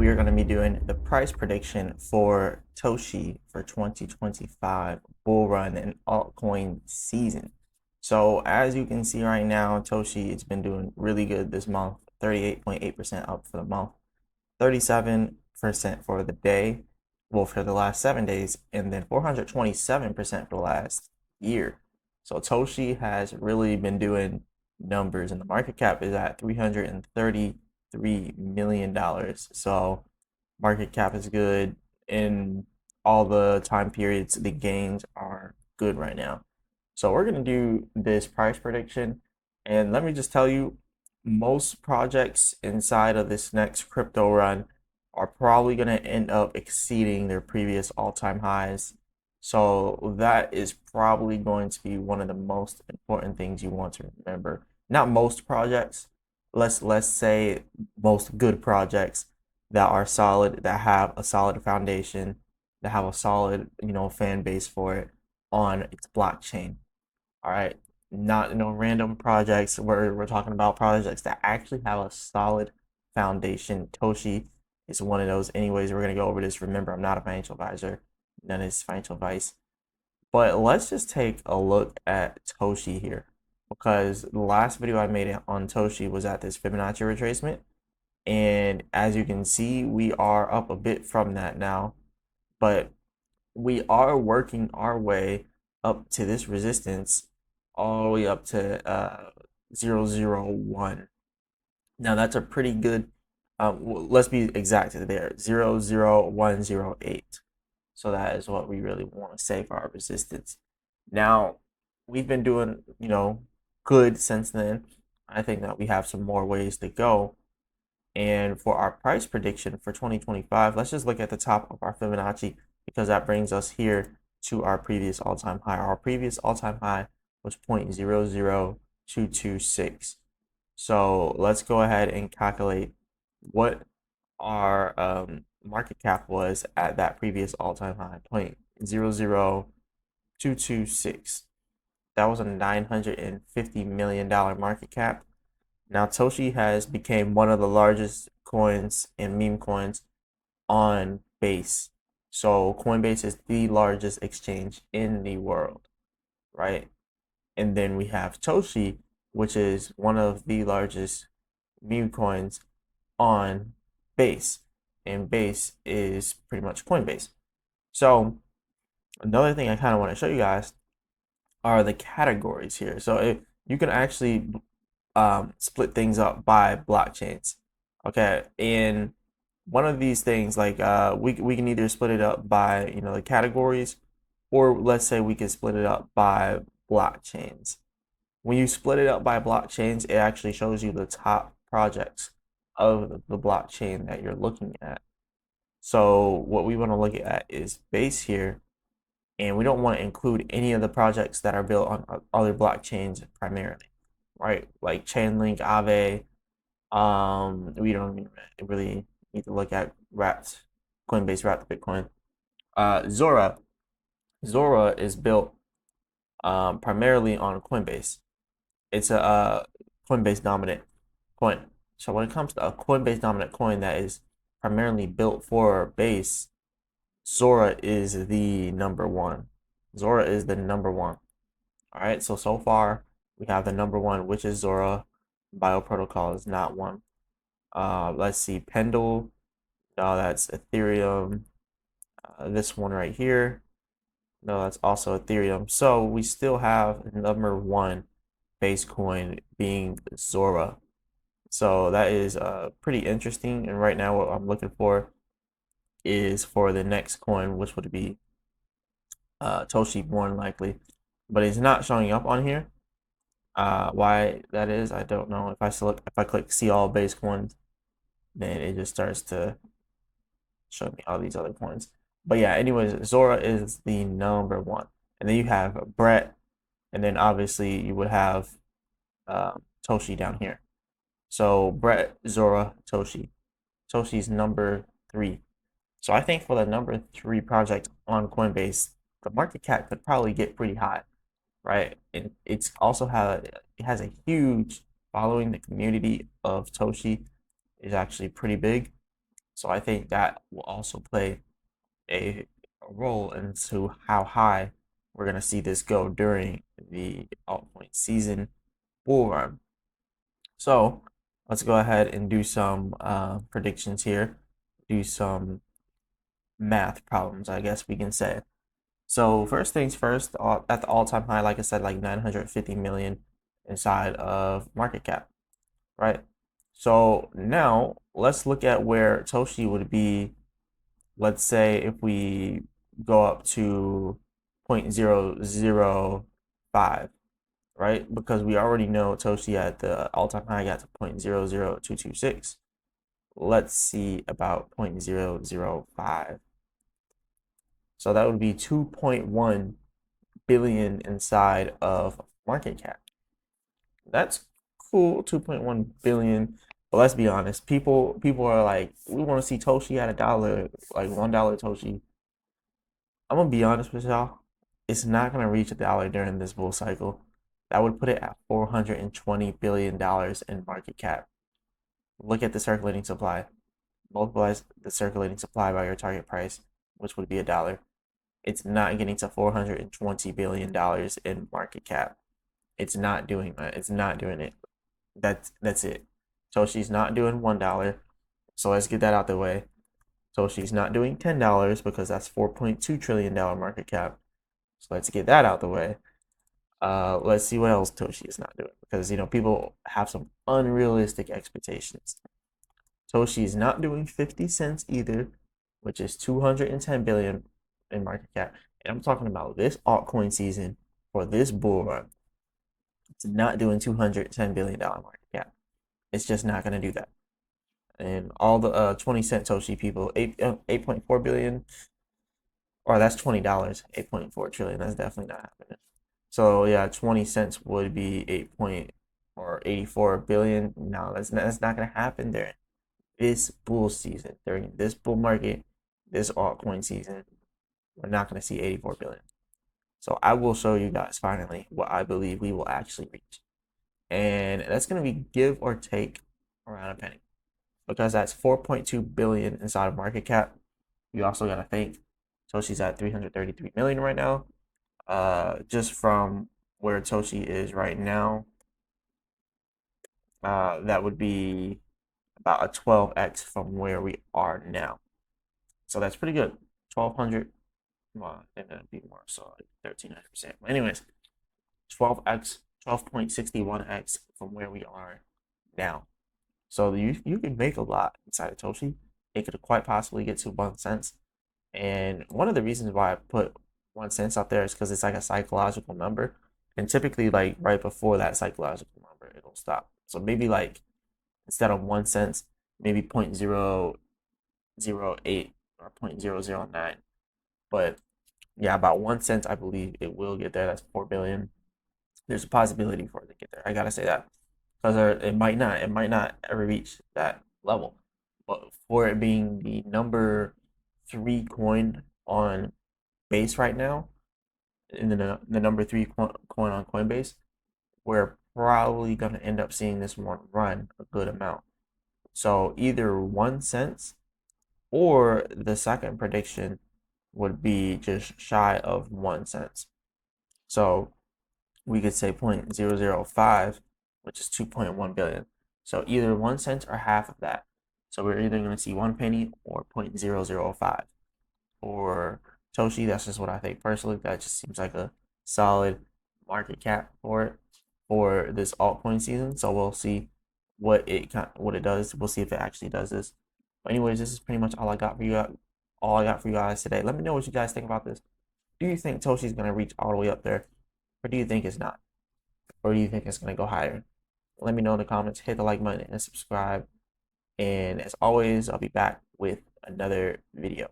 we are going to be doing the price prediction for Toshi for 2025 bull run and altcoin season. So as you can see right now, Toshi it's been doing really good this month, 38.8% up for the month, 37% for the day, well for the last 7 days, and then 427% for the last year. So Toshi has really been doing numbers, and the market cap is at $333 million. So market cap is good in all the time periods. The gains are good right now. So we're going to do this price prediction. And let me just tell you, most projects inside of this next crypto run are probably going to end up exceeding their previous all-time highs. So that is probably going to be one of the most important things you want to remember. Not most projects, let's say most good projects that are solid, that have a solid foundation, that have a solid, fan base for it on its blockchain. All right, not random projects where we're talking about projects that actually have a solid foundation. Toshi is one of those. Anyways, we're gonna go over this. Remember, I'm not a financial advisor, none is financial advice. But let's just take a look at Toshi here, because the last video I made on Toshi was at this Fibonacci retracement. And as you can see, we are up a bit from that now, but we are working our way up to this resistance all the way up to 001. Now that's a pretty good, let's be exact there, 00108. So that is what we really want to say for our resistance. Now, we've been doing, good since then. I think that we have some more ways to go. And for our price prediction for 2025, let's just look at the top of our Fibonacci, because that brings us here to our previous all-time high. Our previous all-time high was 0.00226. So let's go ahead and calculate what our market cap was at that previous all-time high, 0.00226. That was a $950 million market cap. Now Toshi has become one of the largest coins and meme coins on Base. So Coinbase is the largest exchange in the world, right? And then we have Toshi, which is one of the largest meme coins on Base. And Base is pretty much Coinbase. So another thing I kind of want to show you guys are the categories here. So you can actually split things up by blockchains. Okay, and one of these things, like we can either split it up by the categories, or let's say we could split it up by blockchains. When you split it up by blockchains, it actually shows you the top projects of the blockchain that you're looking at. So what we want to look at is Base here, and we don't want to include any of the projects that are built on other blockchains primarily, right? Like Chainlink, Aave. We don't really need to look at Wrapped, Coinbase Wrapped Bitcoin. Zora is built primarily on Coinbase. It's a Coinbase dominant coin. So when it comes to a Coinbase dominant coin that is primarily built for Base, Zora is the number one. Zora is the number one. All right, so far we have the number one, which is Zora. Bio Protocol is not one. Let's see, Pendle. No, that's Ethereum. This one right here. No, that's also Ethereum. So we still have number one base coin being Zora. So that is pretty interesting. And right now what I'm looking for is for the next coin, which would be Toshi more than likely. But it's not showing up on here. Why that is, I don't know. If I click see all base coins, then it just starts to show me all these other coins. But yeah, anyways, Zora is the number one. And then you have Brett, and then obviously you would have Toshi down here. So Brett, Zora, Toshi. Toshi's number 3. So I think for the number 3 project on Coinbase, the market cap could probably get pretty high, right? And it has a huge following. The community of Toshi is actually pretty big. So I think that will also play a role into how high we're going to see this go during the altcoin season bull run. So let's go ahead and do some predictions here, do some math problems, I guess we can say. So first things first, at the all-time high, like I said, like 950 million inside of market cap, right? So now let's look at where Toshi would be. Let's say if we go up to 0.005, right? Because we already know Toshi at the all-time high got to 0.00226. Let's see about 0.005. So that would be 2.1 billion inside of market cap. That's cool, 2.1 billion. But let's be honest, people are like, we want to see Toshi at $1, like $1 Toshi. I'm gonna be honest with y'all, it's not gonna reach $1 during this bull cycle. That would put it at $420 billion in market cap. Look at the circulating supply. Multiply the circulating supply by your target price, which would be $1. It's not getting to $420 billion in market cap. It's not doing that. It's not doing it. That's it. Toshi's not doing $1. So let's get that out the way. Toshi's not doing $10 because that's $4.2 trillion market cap. So let's get that out the way. Let's see what else Toshi is not doing, because people have some unrealistic expectations. Toshi is not doing 50 cents either, which is 210 billion in market cap. And I'm talking about this altcoin season for this bull run. It's not doing $210 billion market cap. It's just not going to do that. And all the 20 cent Toshi people, 8.4 billion, or that's $20, 8.4 trillion. That's definitely not happening. So yeah, 20 cents would be 84 billion. No, that's not going to happen during this bull season, during this bull market, this altcoin season. We're not going to see 84 billion. So I will show you guys finally what I believe we will actually reach. And that's going to be give or take around a penny, because that's 4.2 billion inside of market cap. You also got to think Toshi's at 333 million right now. Just from where Toshi is right now, that would be about a 12x from where we are now. So that's pretty good. 1200. Well, I think that'd be more, so like 1300%. But anyways, 12x, 12.61x from where we are now. So you can make a lot inside of Toshi. It could quite possibly get to 1 cent. And one of the reasons why I put 1 cent up there is because it's like a psychological number. And typically, like right before that psychological number, it'll stop. So maybe like instead of 1 cent, maybe 0.008 or 0.009. But yeah, about 1 cent, I believe it will get there. That's 4 billion. There's a possibility for it to get there. I gotta say that, because it might not. It might not ever reach that level. But for it being the number 3 coin on base right now, in the number 3 coin on Coinbase, we're probably gonna end up seeing this one run a good amount. So either 1 cent, or the second prediction would be just shy of 1 cent. So we could say 0.005, which is 2.1 billion. So either 1 cent or half of that. So we're either going to see 1 penny or 0.005. For Toshi, that's just what I think personally. That just seems like a solid market cap for it for this altcoin season. So we'll see what it does. We'll see if it actually does this. But anyways, this is pretty much all I got for you. All I got for you guys today. Let me know what you guys think about this. Do you think Toshi's going to reach all the way up there? Or do you think it's not? Or do you think it's going to go higher? Let me know in the comments. Hit the like button and subscribe. And as always, I'll be back with another video.